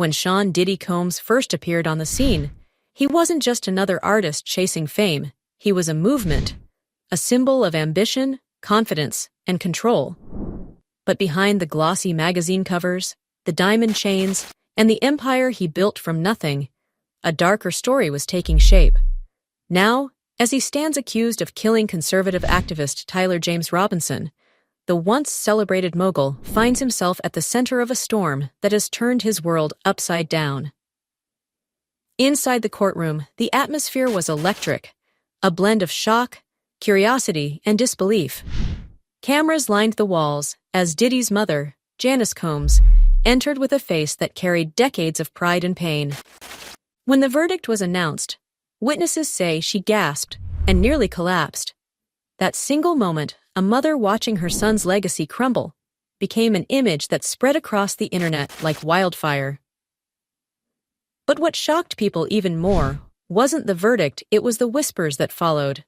When Shawn "Diddy" Combs first appeared on the scene, he wasn't just another artist chasing fame. He was a movement, a symbol of ambition, confidence, and control. But behind the glossy magazine covers, the diamond chains, and the empire he built from nothing, a darker story was taking shape. Now, as he stands accused of killing conservative activist Tyler James Robinson, the once celebrated mogul finds himself at the center of a storm that has turned his world upside down. Inside the courtroom, the atmosphere was electric, a blend of shock, curiosity, and disbelief. Cameras lined the walls as Diddy's mother, Janice Combs, entered with a face that carried decades of pride and pain. When the verdict was announced, witnesses say she gasped and nearly collapsed. That single moment, a mother watching her son's legacy crumble, became an image that spread across the internet like wildfire. But what shocked people even more wasn't the verdict, it was the whispers that followed.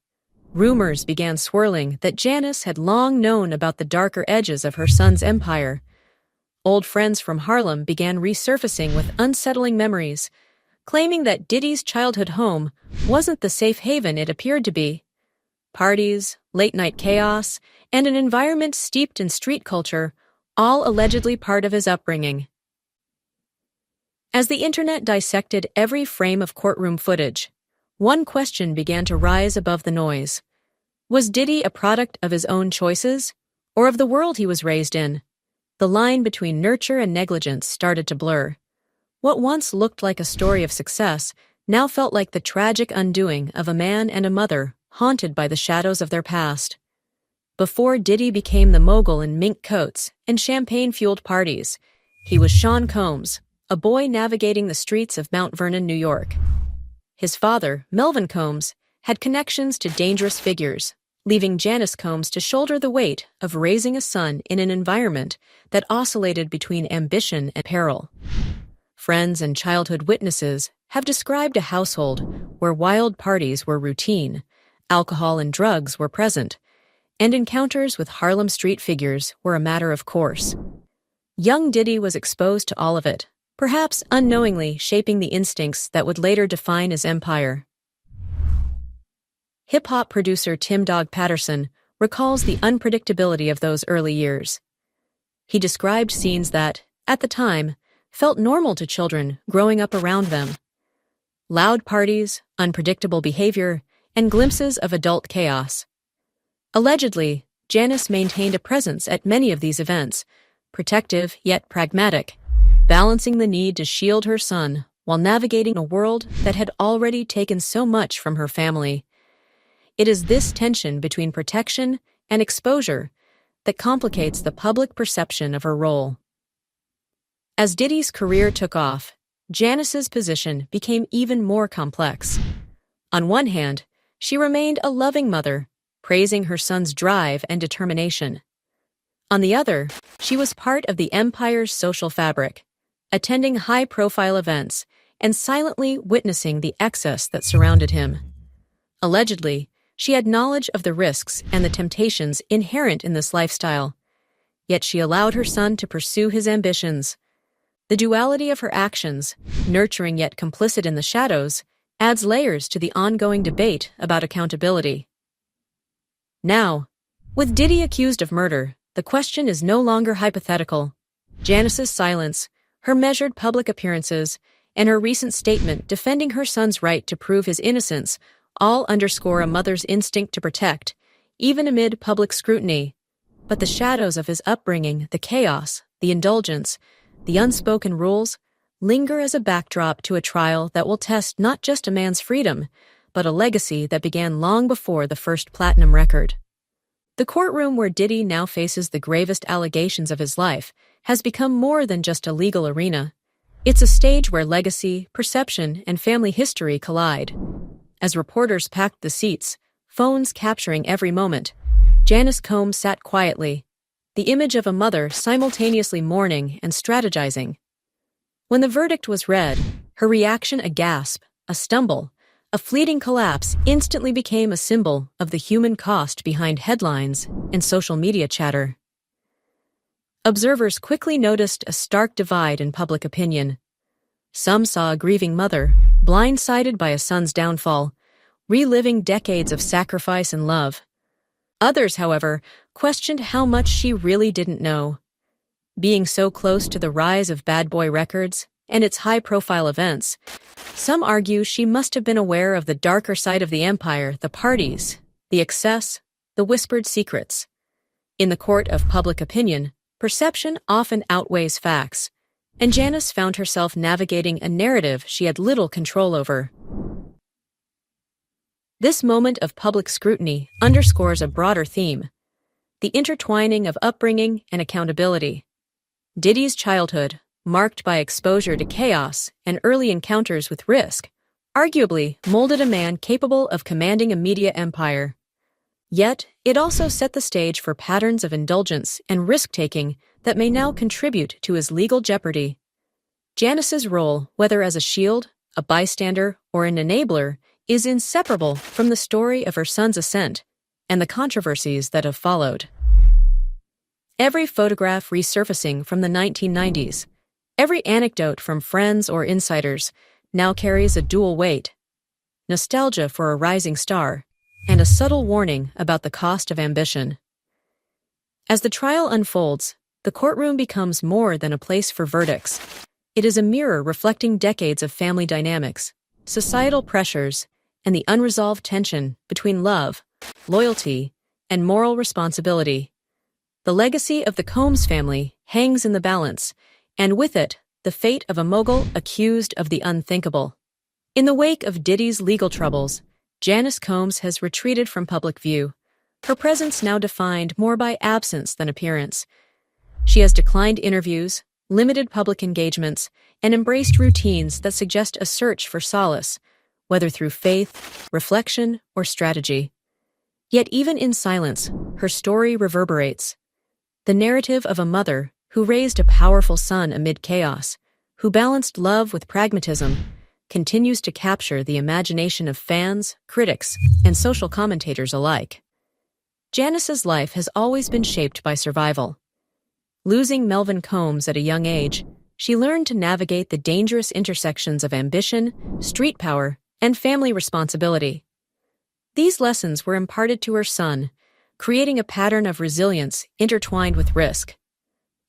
Rumors began swirling that Janice had long known about the darker edges of her son's empire. Old friends from Harlem began resurfacing with unsettling memories, claiming that Diddy's childhood home wasn't the safe haven it appeared to be. Parties, late-night chaos, and an environment steeped in street culture, all allegedly part of his upbringing. As the internet dissected every frame of courtroom footage, one question began to rise above the noise. Was Diddy a product of his own choices, or of the world he was raised in? The line between nurture and negligence started to blur. What once looked like a story of success now felt like the tragic undoing of a man and a mother haunted by the shadows of their past. Before Diddy became the mogul in mink coats and champagne-fueled parties, he was Shawn Combs, a boy navigating the streets of Mount Vernon, New York. His father, Melvin Combs, had connections to dangerous figures, leaving Janice Combs to shoulder the weight of raising a son in an environment that oscillated between ambition and peril. Friends and childhood witnesses have described a household where wild parties were routine, alcohol and drugs were present, and encounters with Harlem street figures were a matter of course. Young Diddy was exposed to all of it, perhaps unknowingly shaping the instincts that would later define his empire. Hip-hop producer Tim "Dog" Patterson recalls the unpredictability of those early years. He described scenes that, at the time, felt normal to children growing up around them. Loud parties, unpredictable behavior, and glimpses of adult chaos. Allegedly, Janice maintained a presence at many of these events, protective yet pragmatic, balancing the need to shield her son while navigating a world that had already taken so much from her family. It is this tension between protection and exposure that complicates the public perception of her role. As Diddy's career took off, Janice's position became even more complex. On one hand, she remained a loving mother, praising her son's drive and determination. On the other, she was part of the empire's social fabric, attending high-profile events and silently witnessing the excess that surrounded him. Allegedly, she had knowledge of the risks and the temptations inherent in this lifestyle, yet she allowed her son to pursue his ambitions. The duality of her actions, nurturing yet complicit in the shadows, adds layers to the ongoing debate about accountability. Now, with Diddy accused of murder, the question is no longer hypothetical. Janice's silence, her measured public appearances, and her recent statement defending her son's right to prove his innocence all underscore a mother's instinct to protect, even amid public scrutiny. But the shadows of his upbringing, the chaos, the indulgence, the unspoken rules, linger as a backdrop to a trial that will test not just a man's freedom, but a legacy that began long before the first platinum record. The courtroom where Diddy now faces the gravest allegations of his life has become more than just a legal arena. It's a stage where legacy, perception, and family history collide. As reporters packed the seats, phones capturing every moment, Janice Combs sat quietly, the image of a mother simultaneously mourning and strategizing. When the verdict was read, her reaction, a gasp, a stumble, a fleeting collapse, instantly became a symbol of the human cost behind headlines and social media chatter. Observers quickly noticed a stark divide in public opinion. Some saw a grieving mother, blindsided by a son's downfall, reliving decades of sacrifice and love. Others, however, questioned how much she really didn't know. Being so close to the rise of bad boy records and its high-profile events, some argue she must have been aware of the darker side of the empire, the parties, the excess, the whispered secrets. In the court of public opinion, perception often outweighs facts, and Janice found herself navigating a narrative she had little control over. This moment of public scrutiny underscores a broader theme: the intertwining of upbringing and accountability. Diddy's childhood, marked by exposure to chaos and early encounters with risk, arguably molded a man capable of commanding a media empire. Yet, it also set the stage for patterns of indulgence and risk-taking that may now contribute to his legal jeopardy. Janice's role, whether as a shield, a bystander, or an enabler, is inseparable from the story of her son's ascent and the controversies that have followed. Every photograph resurfacing from the 1990s, every anecdote from friends or insiders, now carries a dual weight: nostalgia for a rising star, and a subtle warning about the cost of ambition. As the trial unfolds, the courtroom becomes more than a place for verdicts. It is a mirror reflecting decades of family dynamics, societal pressures, and the unresolved tension between love, loyalty, and moral responsibility. The legacy of the Combs family hangs in the balance, and with it, the fate of a mogul accused of the unthinkable. In the wake of Diddy's legal troubles, Janice Combs has retreated from public view, her presence now defined more by absence than appearance. She has declined interviews, limited public engagements, and embraced routines that suggest a search for solace, whether through faith, reflection, or strategy. Yet even in silence, her story reverberates. The narrative of a mother who raised a powerful son amid chaos, who balanced love with pragmatism, continues to capture the imagination of fans, critics, and social commentators alike. Janice's life has always been shaped by survival. Losing Melvin Combs at a young age, she learned to navigate the dangerous intersections of ambition, street power, and family responsibility. These lessons were imparted to her son, creating a pattern of resilience intertwined with risk.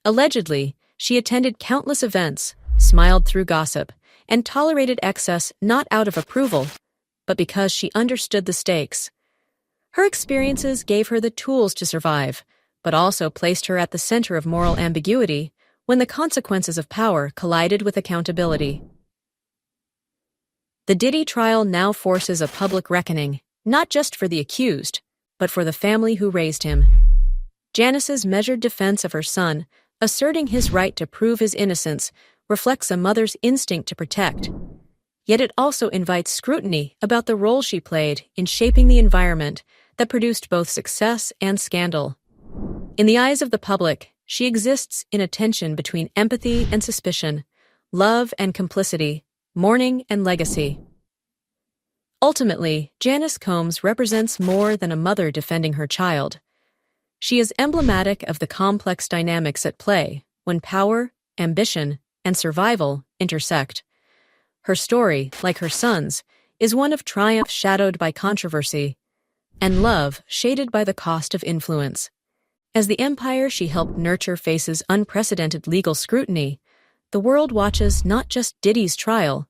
Allegedly, she attended countless events, smiled through gossip, and tolerated excess not out of approval, but because she understood the stakes. Her experiences gave her the tools to survive, but also placed her at the center of moral ambiguity when the consequences of power collided with accountability. The Diddy trial now forces a public reckoning, not just for the accused, but for the family who raised him. Janice's measured defense of her son, asserting his right to prove his innocence, reflects a mother's instinct to protect. Yet it also invites scrutiny about the role she played in shaping the environment that produced both success and scandal. In the eyes of the public, she exists in a tension between empathy and suspicion, love and complicity, mourning and legacy. Ultimately, Janice Combs represents more than a mother defending her child. She is emblematic of the complex dynamics at play when power, ambition, and survival intersect. Her story, like her son's, is one of triumph shadowed by controversy, and love shaded by the cost of influence. As the empire she helped nurture faces unprecedented legal scrutiny, the world watches not just Diddy's trial,